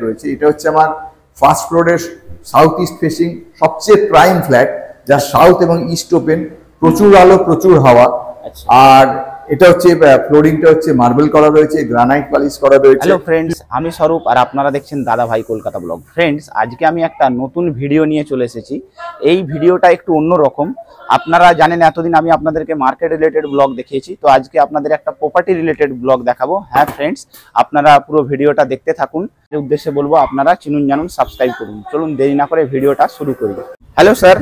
রয়েছে। এটা হচ্ছে আমার ফার্স্ট ফ্লোরের সাউথ ইস্ট ফেসিং সবচেয়ে প্রাইম ফ্ল্যাট, যা সাউথ এবং ইস্ট ওপেন, প্রচুর আলো প্রচুর হাওয়া। আর এটা হচ্ছে ফ্লোরিংটা হচ্ছে মার্বেল করা রয়েছে, গ্রানাইট পলিশ করা রয়েছে। হ্যালো ফ্রেন্ডস, আমি স্বরূপ আর আপনারা দেখছেন দাদা ভাই কলকাতা ব্লগ। ফ্রেন্ডস, আজকে আমি একটা নতুন ভিডিও নিয়ে চলে এসেছি। এই ভিডিওটা একটু অন্যরকম। আপনারা জানেন এতদিন আমি আপনাদেরকে মার্কেট রিলেটেড ব্লগ দেখিয়েছি, তো আজকে আপনাদের একটা প্রপার্টি রিলেটেড ব্লগ দেখাবো। হ্যাঁ ফ্রেন্ডস, আপনারা পুরো ভিডিওটা দেখতে থাকুন। এর উদ্দেশ্যে বলবো আপনারা চিনুন জানুন, সাবস্ক্রাইব করুন। চলুন দেরি না করে ভিডিওটা শুরু করি। হ্যালো স্যার,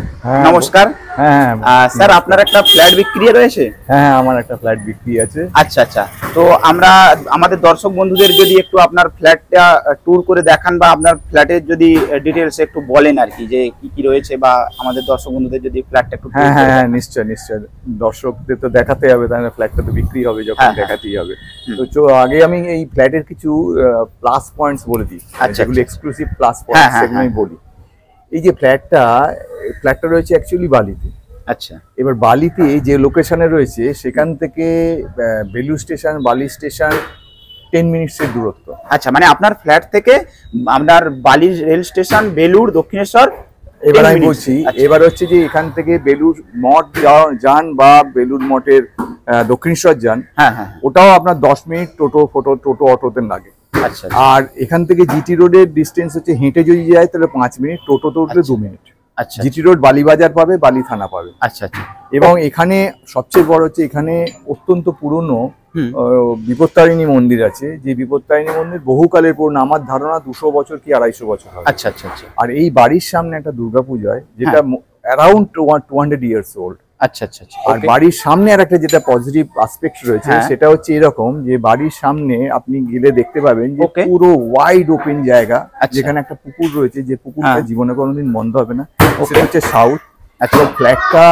নমস্কার। হ্যাঁ স্যার, আপনার একটা ফ্ল্যাট বিক্রি রয়েছে? হ্যাঁ, আমার একটা ফ্ল্যাট বিক্রি আছে। আচ্ছা আচ্ছা, তো আমরা আমাদের দর্শক বন্ধুদের যদি একটু আপনার ফ্ল্যাটটা ট্যুর করে দেখান বা আপনার ফ্ল্যাটের যদি ডিটেলস একটু বলেন আর কি, যে কি কি রয়েছে, বা আমাদের দর্শক বন্ধুদের যদি ফ্ল্যাটটা একটু হ্যাঁ হ্যাঁ হ্যাঁ নিশ্চয় নিশ্চয়, দর্শকদের তো দেখাতে হবে, তাহলে ফ্ল্যাটটা তো বিক্রি হবে যখন দেখাতেই হবে। তো আগে আমি এই ফ্ল্যাটের কিছু প্লাস পয়েন্টস বলে দিই, যেগুলো এক্সক্লুসিভ প্লাস পয়েন্টস সেগুলো আমি বলি। এই যে ফ্ল্যাটটা রয়েছে অ্যাকচুয়ালি বালিতে। আচ্ছা, এবার বালিতে যে লোকেশনে রয়েছে সেখান থেকে বেলুড় স্টেশন, বালি স্টেশন 10 মিনিটসের দূরত্ব। আচ্ছা, মানে আপনার ফ্ল্যাট থেকে আপনার বালি রেল স্টেশন, বেলুড়, দক্ষিণেশ্বর। এবার আমি বলছি, এবার হচ্ছে যে এখান থেকে বেলুড় মঠ যান বা বেলুড় মঠের দক্ষিণেশ্বর যান, হ্যাঁ হ্যাঁ, ওটাও আপনার 10 মিনিট টোটো অটোতে লাগে। আচ্ছা, আর এখান থেকে জিটি রোডের ডিস্টেন্স হচ্ছে, হেঁটে যদি যায় তাহলে 5 মিনিট, টোটোতে উঠলে 2 মিনিট। আচ্ছা, জিটি রোড বালিবাজার পাবে, বালি থানা পাবে। আচ্ছা আচ্ছা। এবং এখানে সবচেয়ে বড় হচ্ছে, এখানে অত্যন্ত পুরনো বিপত্তারিণী মন্দির আছে, যে বিপত্তারিণী মন্দির বহুকালের পুরনো, আমার ধারণা 200 বছর কি 250 বছর হবে। আচ্ছা আচ্ছা আচ্ছা। আর এই বাড়ির সামনে একটা দুর্গাপূজা হয়, যেটা অ্যারাউন্ড 200 ইয়ার্স ওল্ড। আচ্ছা আচ্ছা আচ্ছা। আর বাড়ির সামনে আর একটা যেটা পজিটিভ আসপেক্ট রয়েছে, সেটা হচ্ছে এরকম যে বাড়ির সামনে আপনি গেলে দেখতে পাবেন যে পুরো ওয়াইড ওপেন জায়গা, যেখানে একটা পুকুর রয়েছে, যে পুকুরটা জীবনে কোনোদিন বন্ধ হবে না। সেটা হচ্ছে সাউথ। আচ্ছা, ফ্ল্যাটটা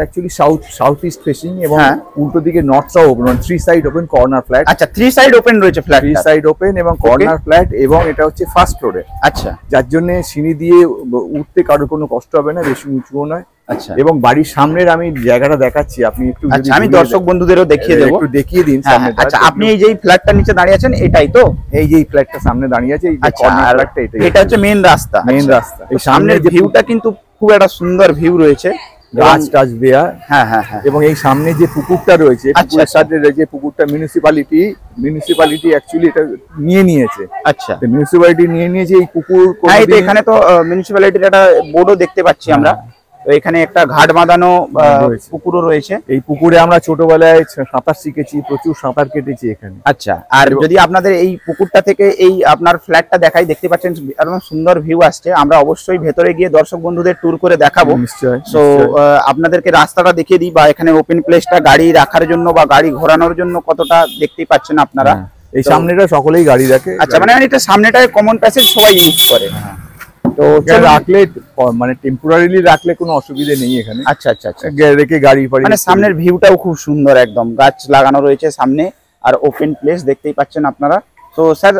অ্যাকচুয়ালি সাউথ ইস্ট ফেসিং, এবং উল্টো দিকে নর্থটাও open, 3 side open, corner flat. আচ্ছা, 3 সাইড ওপেন রয়েছে ফ্ল্যাট, 3 সাইড ওপেন এবং কর্নার ফ্ল্যাট, এবং এটা হচ্ছে ফার্স্ট ফ্লোরে। আচ্ছা, যার জন্য সিঁড়ি দিয়ে উঠতে কারোর কোনো কষ্ট হবে না, বেশি উঁচুও নয়। আচ্ছা, এবং বাড়ির সামনের আমি জায়গাটা দেখাচ্ছি, আপনি একটু যদি আমি দর্শক বন্ধুদেরও দেখিয়ে দেব, একটু দেখিয়ে দিন। আচ্ছা, আপনি এই যে ফ্ল্যাটটা নিচে দাঁড়িয়ে আছেন, এটাই তো? এই যে ফ্ল্যাটটা সামনে দাঁড়িয়ে আছে, এই যে কর্নার ফ্ল্যাটটা, এটা হচ্ছে মেইন রাস্তা। এই সামনের ভিউটা কিন্তু খুব একটা সুন্দর ভিউ রয়েছে, গাছ টাছ দেয়া। হ্যাঁ হ্যাঁ হ্যাঁ। এবং এই সামনে যে পুকুরটা রয়েছে, পুকুরের সাথে যে পুকুরটা মিউনিসিপালিটি অ্যাকচুয়ালি এটা নিয়েছে। আচ্ছা, মিউনিসিপালিটি নিয়েছে এই পুকুর। এখানে তো মিউনিসিপালিটির একটা বোর্ডও দেখতে পাচ্ছি আমরা। এখানে একটা ঘাট বাঁধানো পুকুরও রয়েছে। এই পুকুরে আমরা ছোটবেলায় সাঁতার শিখেছি, প্রচুর সাঁতার কেটেছি এখানে। আচ্ছা, আর যদি আপনাদের এই পুকুরটা থেকে এই আপনার ফ্ল্যাটটা দেখাই, দেখতে পাচ্ছেন একদম সুন্দর ভিউ আসছে। আমরা অবশ্যই ভেতরে গিয়ে দর্শক বন্ধুদের ট্যুর করে দেখাবো। নিশ্চয়ই। তো আপনাদেরকে রাস্তাটা দেখিয়ে দিই, বা এখানে ওপেন প্লেসটা গাড়ি রাখার জন্য বা গাড়ি ঘোরানোর জন্য কতটা দেখতেই পাচ্ছেন আপনারা। এই সামনেটা সকলেই গাড়ি রাখে। আচ্ছা, মানে এটা সামনেটায় কমন প্যাসেজ, সবাই ইউজ করে। তো রাখলে মানে টেম্পোরারিলি রাখলে কোনো অসুবিধা নেই এখানে। আচ্ছা আচ্ছা আচ্ছা, রেখে গাড়ি মানে সামনের ভিউটাও খুব সুন্দর, একদম গাছ লাগানো রয়েছে সামনে, আর ওপেন প্লেস দেখতেই পাচ্ছেন আপনারা। তো স্যার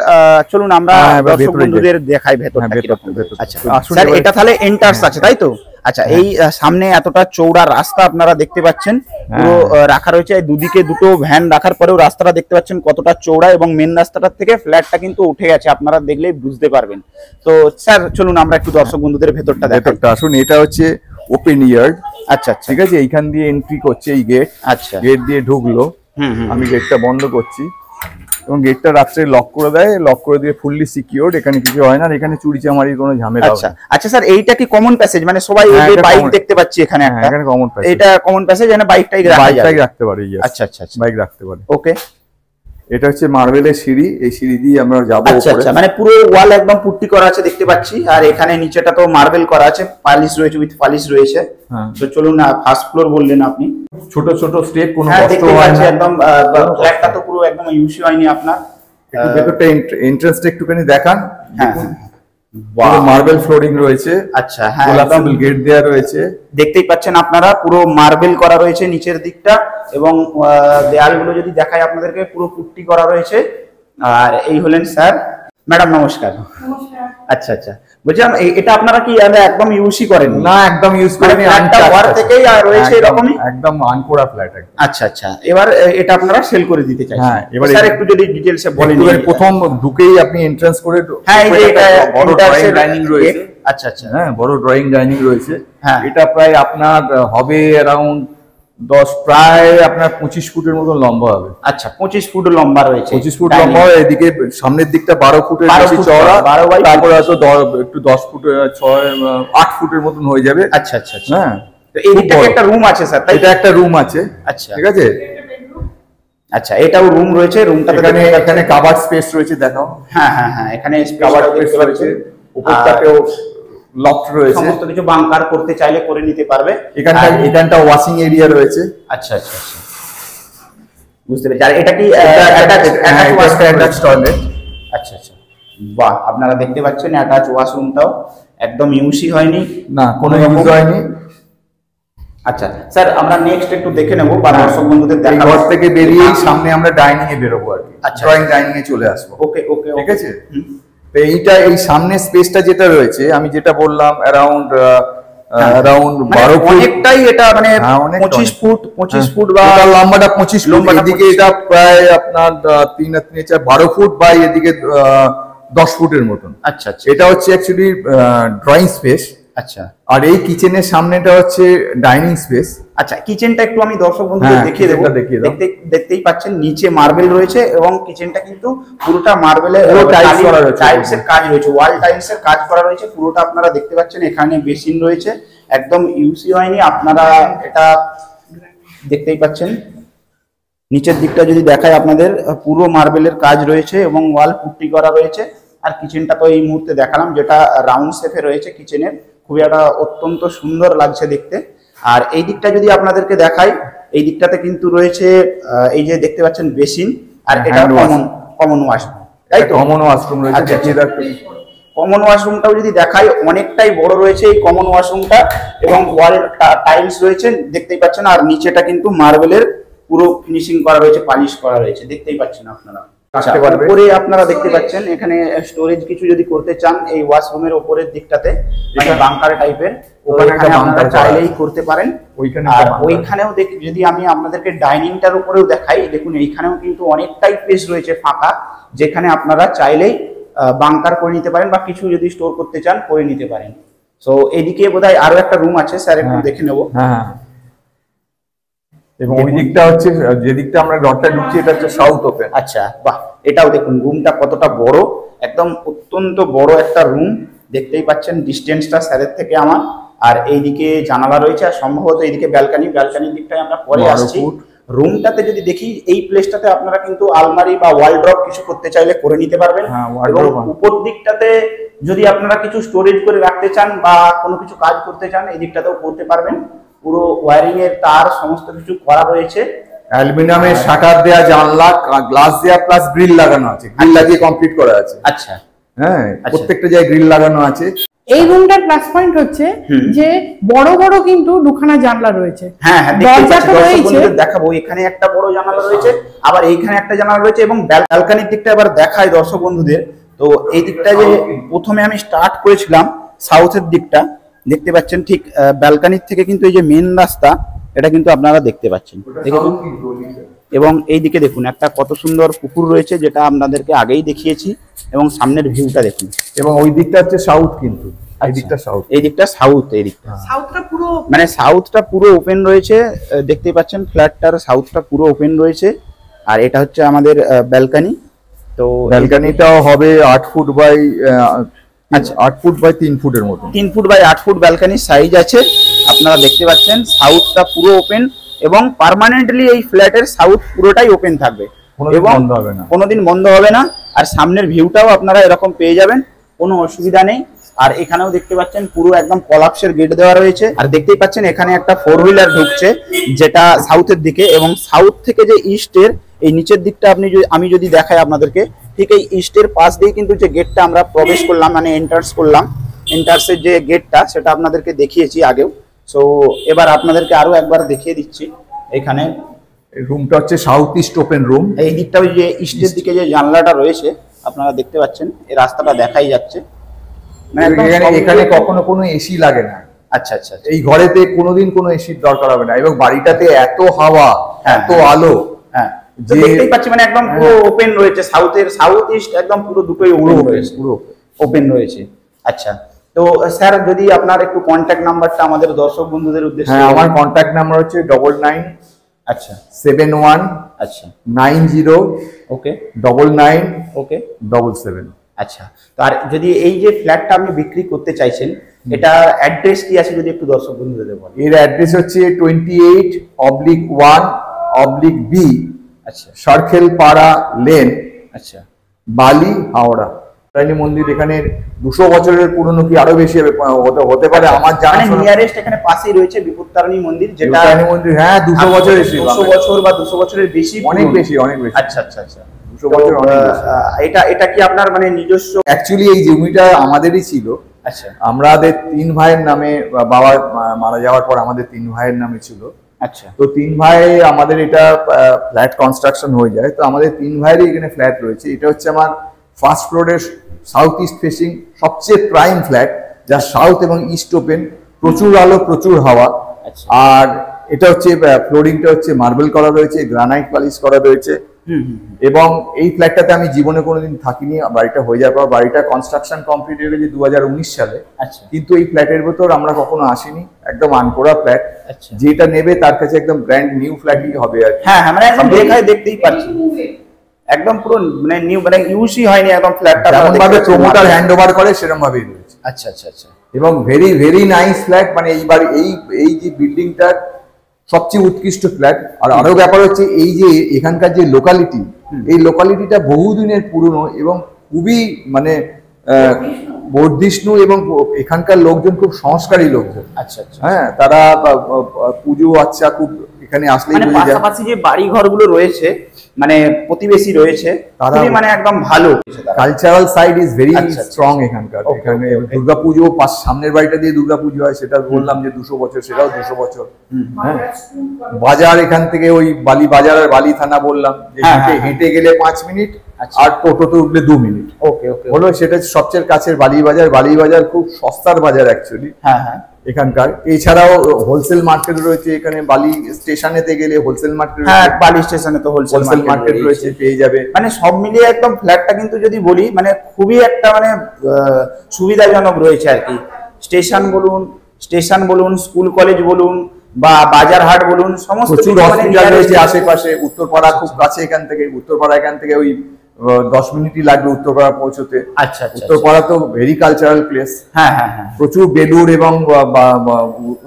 চলুন আমরা দর্শক বন্ধুদের দেখাই ভেতরটা কিরকম। আচ্ছা স্যার, এটা তাহলে এন্টার্স আছে, তাই তো? আচ্ছা, এই সামনে এতটা চৌড়া রাস্তা আপনারা দেখতে পাচ্ছেন, পুরো রাখা রয়েছে। দুদিকে দুটো ভ্যান রাখার পরেও রাস্তাটা দেখতে পাচ্ছেন কতটা চৌড়া, এবং মেন রাস্তাটার থেকে ফ্ল্যাটটা কিন্তু উঠে গেছে, আপনারা দেখলেই বুঝতে পারবেন। তো স্যার চলুন আমরা একটু দর্শক বন্ধুদের ভেতরটা আসুন। এটা হচ্ছে ওপেন ইয়ার্ড। আচ্ছা, ঠিক আছে, এইখান দিয়ে এন্ট্রি করছে এই গেট। আচ্ছা, গেট দিয়ে ঢুকলো, আমি গেটটা বন্ধ করছি, এবং গেটটা রাত্রে লক করে দেয়, লক করে দিয়ে ফুললি সিকিউরড। এখানে কিছু হয় না, এখানে চুরি চামারির কোনো ঝামেলা হয় না। আচ্ছা স্যার, এইটা কি কমন প্যাসেজ? মানে সবাই বাইক দেখতে পাচ্ছি এখানে একটা, এখানে কমন প্যাসেজ। এটা কমন প্যাসেজ, এখানে বাইকটাই রাখতে পারে। আচ্ছা আচ্ছা, বাইক রাখতে পারে। ওকে। এটা হচ্ছে মার্বেলের সিঁড়ি, এই সিঁড়ি দিয়ে আমরা যাবো। আচ্ছা, মানে পুরো ওয়াল একদম পুট্টি করা আছে দেখতে পাচ্ছি, আর এখানে নিচেটা তো মার্বেল করা আছে, পালিশ রয়েছে, উইথ পালিশ রয়েছে। তো চলুন, ফার্স্ট ফ্লোর বললেন আপনি, ছোট ছোট স্টেপ, কোনো কষ্ট হয় না একদম। ফ্ল্যাটটা তো পুরো একদম ইউসি হয়নি আপনার। একটু ভেতরটা এন্ট্রান্সটা একটুখানি দেখান। মার্বেল ফ্লোরিং রয়েছে। আচ্ছা, হ্যাঁ, একদম গেট দেয়া রয়েছে, দেখতেই পাচ্ছেন আপনারা, পুরো মার্বেল করা রয়েছে নিচের দিকটা, এবং দেয়ালগুলো যদি দেখাই আপনাদেরকে পুরো পুট্টি করা রয়েছে। আর এই হলেন স্যার। ম্যাডাম নমস্কার। নমস্কার। আচ্ছা আচ্ছা, বলছিলাম এটা আপনারা কি একদম ইউজই করেন? না, একদম ইউজ করেনি, ওয়ার থেকেই আর রয়েছে এরকমই একদম আনকোড়া ফ্ল্যাট। আচ্ছা আচ্ছা, এবার এটা আপনারা সেল করে দিতে চাইছেন? হ্যাঁ, এবার স্যার একটু যদি ডিটেইলসে বলেন। প্রথম ঢুকেই আপনি এন্ট্রান্স করে, হ্যাঁ এই যে এটা বড় ড্রয়িং ডাইনিং রয়েছে। আচ্ছা আচ্ছা, হ্যাঁ, বড় ড্রয়িং ডাইনিং রয়েছে। হ্যাঁ, এটা প্রায় আপনার হবে অ্যারাউন্ড 25 ফুটের মতো লম্বা হবে। আচ্ছা, 25 ফুট লম্বা রয়েছে। 25 ফুট লম্বা, এদিকে সামনের দিকটা 12 ফুটের বেশি চওড়া, তারপরে হয়তো একটু 10 ফুট 8 ফুটের মতন হয়ে যাবে। আচ্ছা আচ্ছা আচ্ছা, হ্যাঁ, তো এই দিকটা একটা রুম আছে স্যার? এটা একটা রুম আছে। আচ্ছা, ঠিক আছে। আচ্ছা, এটাও রুম রয়েছে। রুমটাতে এখানে কাভার্ড স্পেস রয়েছে, দেখাও। হ্যাঁ হ্যাঁ হ্যাঁ, এখানে কাভার্ড স্পেস রয়েছে, উপরটাতেও লফট রয়েছে, সমস্ত কিছু বাংকার করতে চাইলে করে নিতে পারবে। এখানটা ওয়াশিং এরিয়া রয়েছে। আচ্ছা আচ্ছা আচ্ছা, বুঝতে পেরেছি। আর এটা কি অ্যাটাচ টয়লেট? আচ্ছা আচ্ছা, বাহ, আপনারা দেখতে পাচ্ছেন অ্যাটাচ ওয়াশরুমটাও একদম ইউজই হয়নি, না কোনো ইউজ হয়নি। আচ্ছা স্যার, আমরা নেক্সট একটু দেখে নেব বা দর্শক বন্ধুদের দেখাবো। ঘর থেকে বেরিয়ে সামনে আমরা ডাইনিং এ বেরোবো আর কি। আচ্ছা, ড্রয়িং ডাইনিং এ চলে আসবো। ওকে ওকে, ঠিক আছে। তো এই সামনে স্পেসটা যেটা রয়েছে, আমি যেটা বললাম অ্যারাউন্ড 12 ফুট, অনেকটাই এটা মানে 25 ফুট বা লম্বাটা 25 ফুট, এদিকে এটা প্রায় আপনার 12 ফুট বা এদিকে 10 ফুটের মতন। আচ্ছা আচ্ছা, এটা হচ্ছে অ্যাকচুয়ালি ড্রয়িং স্পেস। আচ্ছা, আর এই কিচেনের সামনেটা হচ্ছে ডাইনিং স্পেস। আচ্ছা, কিচেনটা একটু আমি দর্শক বন্ধুদের দেখিয়ে দেবো। দেখতেই পাচ্ছেন নিচে মার্বেল রয়েছে এবং কিচেনটা কিন্তু পুরোটা মার্বেলের টাইলসের কাজ রয়েছে, ওয়াল টাইলসের কাজ করা রয়েছে পুরোটা। আপনারা দেখতে পাচ্ছেন এখানে বেসিন রয়েছে, একদম ইউসি হয়নি। আপনারা এটা দেখতেই পাচ্ছেন। নিচের দিকটা যদি দেখায় আপনাদের, পুরো মার্বেলের কাজ রয়েছে এবং ওয়াল পুট্টি করা রয়েছে। আর কিচেনটা তো এই মুহূর্তে দেখালাম, যেটা রাউন্ড শেপে রয়েছে কিচেনের, খুবই একটা অত্যন্ত সুন্দর লাগছে দেখতে। আর এই দিকটা যদি আপনাদেরকে দেখাই, এই দিকটাতে কিন্তু রয়েছে এই যে দেখতে পাচ্ছেন বেসিন, আর এটা কমন ওয়াশরুম, তাই তো? কমন ওয়াশরুম রয়েছে। কমন ওয়াশরুমটাও যদি দেখাই, অনেকটাই বড় রয়েছে এই কমন ওয়াশরুমটা এবং ওয়াল টাইলস রয়েছে দেখতেই পাচ্ছেন। আর নিচেটা কিন্তু মার্বেলের পুরো ফিনিশিং করা রয়েছে, পালিশ করা রয়েছে, দেখতেই পাচ্ছেন আপনারা। উপরে আপনারা দেখতে পাচ্ছেন এখানে স্টোরেজ কিছু যদি করতে চান, এই ওয়াশরুমের উপরের দিকটাতে মানে বাংকার টাইপের, ওখানে আপনারা চাইলেই করতে পারেন। আর ওইখানেও যদি আমি আপনাদেরকে ডাইনিংটার উপরেও দেখাই, দেখুন এইখানেও কিন্তু অনেকটাই স্পেস রয়েছে ফাঁকা, যেখানে আপনারা চাইলেই বাংকার করে নিতে পারেন বা কিছু যদি স্টোর করতে চান করে নিতে পারেন। সো এদিকে বোধহয় আরো একটা রুম আছে, স্যার একটু দেখে নেবো। হ্যাঁ, এবং ওই দিকটা হচ্ছে, যে দিকটা আমরা ঘরটা ঢুকছি এটা হচ্ছে সাউথ ওপেন। আচ্ছা, বাহ, এটাও দেখুন রুমটা কতটা বড়, একদম অত্যন্ত বড় একটা রুম। দেখতেই পাচ্ছেন ডিস্টেন্সটা স্যারের থেকে আমার। আর এইদিকে জানালা রয়েছে, আর সম্ভবত এইদিকে ব্যালকানির দিকটায় আমরা পরে আসছি। রুমটাতে যদি দেখি, এই প্লেসটাতে আপনারা কিন্তু আলমারি বা ওয়ালড্রপ কিছু করতে চাইলে করে নিতে পারবেন। এবং উপর দিকটাতে যদি আপনারা কিছু স্টোরেজ করে রাখতে চান বা কোনো কিছু কাজ করতে চান, এই দিকটাতেও করতে পারবেন। পুরো ওয়্যারিং এর তার সমস্ত কিছু করা রয়েছে, অ্যালুমিনিয়ামের শাটার দেয়া, জানলা, গ্লাস দেয়া, প্লাস গ্রিল লাগানো আছে, গ্রিল লাগিয়ে কমপ্লিট করা আছে। আচ্ছা, হ্যাঁ, প্রত্যেকটা জায়গায় গ্রিল লাগানো আছে। এই রুমটার প্লাস পয়েন্ট হচ্ছে যে বড় বড় কিন্তু দুখানা জানলা রয়েছে। হ্যাঁ হ্যাঁ, দরজাটা রয়েছে, দেখাবো। এখানে একটা বড় জানালা রয়েছে, আবার এইখানে একটা জানালা রয়েছে এবং ব্যালকানির দিকটা আবার দেখাই দর্শক বন্ধুদের। তো এই দিকটা যে প্রথমে আমি স্টার্ট করেছিলাম সাউথের দিকটা, দেখতে পাচ্ছেন ঠিক ব্যালকানির থেকে কিন্তু এই যে মেন রাস্তা, এটা কিন্তু আপনারা দেখতে পাচ্ছেন। এবং এই দিকে দেখুন একটা কত সুন্দর পুকুর রয়েছে, যেটা আপনাদেরকে আগেই দেখিয়েছি। এবং সামনের ভিউটা দেখুন। এবং ওই দিকটা হচ্ছে সাউথ, কিন্তু এই দিকটা সাউথ, এই দিকটা সাউথ, এই দিকটা সাউথটা পুরো মানে সাউথটা পুরো ওপেন রয়েছে। দেখতেই পাচ্ছেন ফ্ল্যাটটার সাউথটা পুরো ওপেন রয়েছে। আর এটা হচ্ছে আমাদের ব্যালকানি। তো ব্যালকানিটাও হবে 8 ফুট বাই 8 ফুট বাই 3 ফুটের মতো, 3 ফুট বাই 8 ফুট ব্যালকানির সাইজ আছে। আপনারা দেখতে পাচ্ছেন সাউথটা পুরো ওপেন এবং পার্মানেন্টলি এই ফ্ল্যাটের সাউথ পুরোটাই ওপেন থাকবে এবং কোনোদিন বন্ধ হবে না। আর সামনের ভিউটাও আপনারা এরকম পেয়ে যাবেন, কোনো অসুবিধা নেই। আর এখানেও দেখতে পাচ্ছেন পুরো একদম কলাপসের গেট দেওয়া রয়েছে। আর দেখতেই পাচ্ছেন এখানে একটা 4 হুইলার ঢুকছে, যেটা সাউথের দিকে। এবং সাউথ থেকে যে ইস্টের এই নিচের দিকটা আমি যদি দেখাই আপনাদেরকে, ঠিক এই ইস্টের পাশ দিয়ে কিন্তু যে গেটটা আমরা প্রবেশ করলাম, মানে এন্টার্স করলাম, এন্টার্সের যে গেটটা সেটা আপনাদেরকে দেখিয়েছি আগেও। সো এবার আপনাদেরকে আরো একবার দেখিয়ে দিচ্ছি। এখানে রুমটা হচ্ছে সাউথ ইস্ট ওপেন রুম। এই দিকটা ওই যে ইস্টের দিকে যে জানলাটা রয়েছে আপনারা দেখতে পাচ্ছেন, এই রাস্তাটা দেখাই যাচ্ছে। এখানে কখনো কোনো এসি লাগে না। আচ্ছা আচ্ছা, এই ঘরেতে কোনোদিন কোনো এসির দরকার হবে না, এবং বাড়িটাতে এত হাওয়া, এত আলো, হ্যাঁ দেখতেই পাচ্ছি মানে একদম পুরো ওপেন রয়েছে, সাউথ ইস্ট একদম পুরো দুটোই পুরো ওপেন রয়েছে। আচ্ছা, তো স্যার যদি আপনার একটু কন্ট্যাক্ট নাম্বারটা আমাদের দর্শক বন্ধুদের উদ্দেশ্যে। হ্যাঁ, আমার কন্ট্যাক্ট নাম্বার হচ্ছে 99 আচ্ছা 71 আচ্ছা 90 ওকে 99 ওকে 77। আচ্ছা, তো আর যদি এই যে ফ্ল্যাটটা আপনি বিক্রি করতে চাইছেন, এটা অ্যাড্রেস কি আছে যদি একটু দর্শক বন্ধুদের বলেন। এর অ্যাড্রেস হচ্ছে 28/1/B, আচ্ছা সরখেল পাড়া লেন, আচ্ছা বালি, হাওড়া। তাইনি মন্দির এখানে 200 বছরের পুরনো, কি আরো বেশি হতে পারে আমার জানা। মানে নিয়ারেস্ট এখানে পাশেই রয়েছে বিপত্তারিণী মন্দির, যেটা মন্দির, হ্যাঁ 200 বছরের, 200 বছর বা 200 বছরের বেশি, অনেক বেশি, অনেক বেশি। আচ্ছা আচ্ছা আচ্ছা, 200 বছর অনেক বেশি। এটা কি আপনার মানে নিজস্ব? অ্যাকচুয়ালি এই জমিটা আমাদেরই ছিল। আচ্ছা, আমাদের 3 ভাইয়ের নামে, বাবা মারা যাওয়ার পর আমাদের 3 ভাইয়ের নামে ছিল। আচ্ছা, তো 3 ভাই আমাদের এটা ফ্ল্যাট কনস্ট্রাকশন হয়ে যায়, তো আমাদের 3 ভাইয়েরই এখানে ফ্ল্যাট রয়েছে। এটা হচ্ছে আমার ফার্স্ট ফ্লোরের সাউথ ইস্ট ফেসিং সবচেয়ে প্রাইম ফ্ল্যাট, যা সাউথ এবং ইস্ট ওপেন, প্রচুর আলো, প্রচুর হাওয়া। আর এটা হচ্ছে ফ্লোরিংটা হচ্ছে মার্বেল করা রয়েছে, গ্রানাইট পলিশ করা রয়েছে। এবং এই ফ্ল্যাটটাতে আমি জীবনে কোনোদিন থাকিনি। বাড়িটা হয়ে যাওয়ার পর, বাড়িটা কনস্ট্রাকশন কমপ্লিট হয়ে গেছে 2019 সালে। আচ্ছা, কিন্তু এই ফ্ল্যাটের ভেতর আমরা কখনো আসিনি, একদম আনকোড়া ফ্ল্যাট। আচ্ছা, যেটা নেবে তার কাছে একদম ব্র্যান্ড নিউ ফ্ল্যাটই হবে আর কি। হ্যাঁ হ্যাঁ, মানে একদম দেখতেই পাচ্ছি একদম পুরো মানে নিউ, মানে ইউজই হয়নি একদম ফ্ল্যাটটা, যেমন ভাবে প্রমোটার হ্যান্ডওভার করে সেরকম ভাবেই রয়েছে। আচ্ছা আচ্ছা আচ্ছা, এবং ভেরি ভেরি নাইস ফ্ল্যাট। মানে এই বাড়ি, এই যে বিল্ডিংটার সবচেয়ে উৎকৃষ্ট ফ্ল্যাট। আর আরো ব্যাপার হচ্ছে এই যে এখানকার যে লোকালিটি, এই লোকালিটিটা বহুদিনের পুরনো এবং খুবই মানে বর্ধিষ্ণু, এবং এখানকার লোকজন খুব সংস্কারী লোকজন। আচ্ছা আচ্ছা, হ্যাঁ, তারা পুজো আচ্ছা খুব এখানে আসলেই মানে পাশাপাশি যে বাড়ি ঘরগুলো রয়েছে, মানে প্রতিবেশী রয়েছে, তারা মানে একদম ভালো। Cultural side is very strong এখানকার। এখানে দুর্গাপুজো, সামনের বাড়িটা দিয়ে দুর্গাপুজো হয়, সেটা বললাম যে 200 বছর, সেটাও 200 বছর। হ্যাঁ, বাজার এখান থেকে ওই বালি বাজার আর বালি থানা বললাম যে হেঁটে গেলে 5 মিনিট, আর টোটোতে উঠলে 2 মিনিট। ওকে ওকে, হলো সেটা সবচেয়ে কাছের বালি বাজার। বালি বাজার খুব সস্তার বাজার অ্যাকচুয়ালি। হ্যাঁ হ্যাঁ, এখানকার। এছাড়াও হোলসেল মার্কেট রয়েছে এখানে, বালি স্টেশনেতে গেলে হোলসেল মার্কেট, হ্যাঁ বালি স্টেশনে তো হোলসেল মার্কেট রয়েছে, পেয়ে যাবে। মানে সব মিলিয়ে একদম ফ্ল্যাটটা কিন্তু যদি বলি মানে খুবই একটা মানে সুবিধাজনক রয়েছে আর কি। স্টেশন বলুন, স্কুল কলেজ বলুন, বা বাজার হাট বলুন, সমস্ত প্রচুর হসপিটাল রয়েছে আশেপাশে। উত্তরপাড়া খুব কাছে এখান থেকে, উত্তরপাড়া এখান থেকে ওই 10 মিনিটই লাগবে উত্তরপাড়া পৌঁছতে। আচ্ছা, উত্তরপাড়া তো ভেরি কালচারাল প্লেস। হ্যাঁ হ্যাঁ হ্যাঁ, প্রচুর বেলুর এবং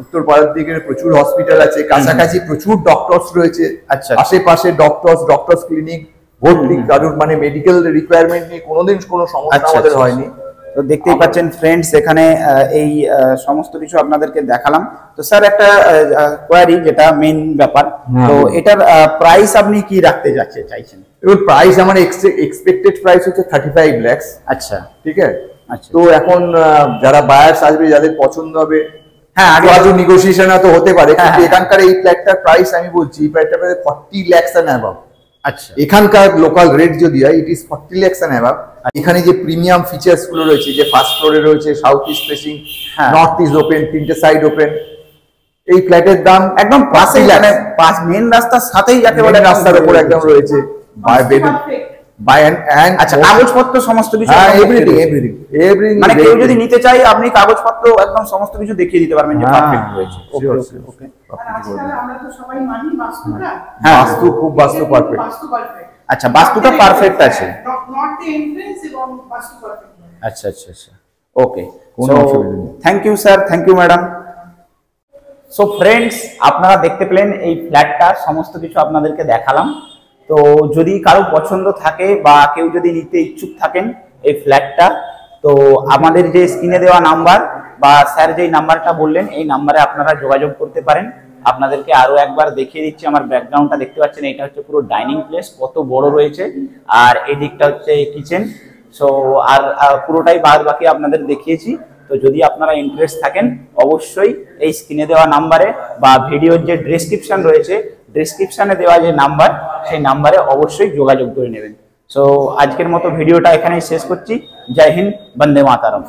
উত্তরপাড়ার দিকে প্রচুর হসপিটাল আছে, কাছাকাছি প্রচুর ডক্টরস রয়েছে। আচ্ছা, আশেপাশে ডক্টরস ক্লিনিক ভর্তি, কারোর মানে মেডিকেল রিকোয়ারমেন্ট নিয়ে কোনোদিন কোনো সমস্যা আমাদের হয়নি। তো দেখতেই পাচ্ছেন ফ্রেন্ডস, এখানে এই সমস্ত কিছু আপনাদেরকে দেখালাম। তো স্যার একটা কোয়ারি, যেটা মেইন ব্যাপার, তো এটার প্রাইস আপনি কি রাখতে চাইছেন? এবার প্রাইস আমার এক্সপেক্টেড প্রাইস হচ্ছে 35 লাখ। আচ্ছা, ঠিক আছে। আচ্ছা, তো এখন যারা বায়ার্স আসবে, যাদের পছন্দ হবে, হ্যাঁ আগে আজও নেগোসিয়েশন তো হতে পারে, কিন্তু এখানকার এই ফ্ল্যাটটার প্রাইস আমি বলছি, এই ফ্ল্যাটটা 40 লাখ এন্ড অ্যাবাভ। আচ্ছা, এখানকার লোকাল রেট যদি হয়, it is 40 lakh and above. এখানে যে প্রিমিয়াম ফিচার্স গুলো রয়েছে, যে ফার্স্ট ফ্লোরে রয়েছে south east facing, north east open, 3টে সাইড ওপেন, এই ফ্ল্যাটের দাম একদম পাশেই, মানে মেইন রাস্তার সাথেই যাকে বলে, রাস্তার উপর একদম রয়েছে। আচ্ছা, কাগজপত্র সমস্ত কিছু, এভরিথিং, মানে কেউ যদি নিতে চাই আপনি কাগজপত্র একদম সমস্ত কিছু দেখিয়ে দিতে পারবেন যে পারফেক্ট রয়েছে। ওকে, আমরা তো সবাই মানি বাস্তুটা। বাস্তু খুব বাস্তু পারফেক্ট। আচ্ছা, বাস্তুটা পারফেক্ট আছে, নট দ্য এন্ট্রান্স এবং বাস্তু পারফেক্ট। আচ্ছা আচ্ছা আচ্ছা, okay, thank you sir, thank you madam. So friends, আপনারা দেখতে পেলেন এই ফ্ল্যাটটা সমস্ত কিছু আপনাদেরকে দেখালাম। তো যদি কারো পছন্দ থাকে বা কেউ যদি নিতে ইচ্ছুক থাকেন এই ফ্ল্যাটটা, তো আমাদের যে স্ক্রিনে দেওয়া নাম্বার বা স্যার যেই নাম্বারটা বললেন, এই নাম্বারে আপনারা যোগাযোগ করতে পারেন। আপনাদেরকে আরো একবার দেখিয়ে দিচ্ছি, আমার ব্যাকগ্রাউন্ডটা দেখতে পাচ্ছেন, এটা হচ্ছে পুরো ডাইনিং প্লেস, কত বড় রয়েছে, আর এই দিকটা হচ্ছে কিচেন। সো আর পুরোটাই বাদ বাকি আপনাদের দেখিয়েছি। তো যদি আপনারা ইন্টারেস্ট থাকেন, অবশ্যই এই স্ক্রিনে দেওয়া নাম্বারে বা ভিডিওর যে ডেসক্রিপশন রয়েছে, ডেসক্রিপশনে দেওয়া যে নাম্বার, সেই নাম্বারে অবশ্যই যোগাযোগ করে নেবেন। সো আজকের মতো ভিডিওটা এখানেই শেষ করছি। জয় হিন্দ, বন্দে মাতারম।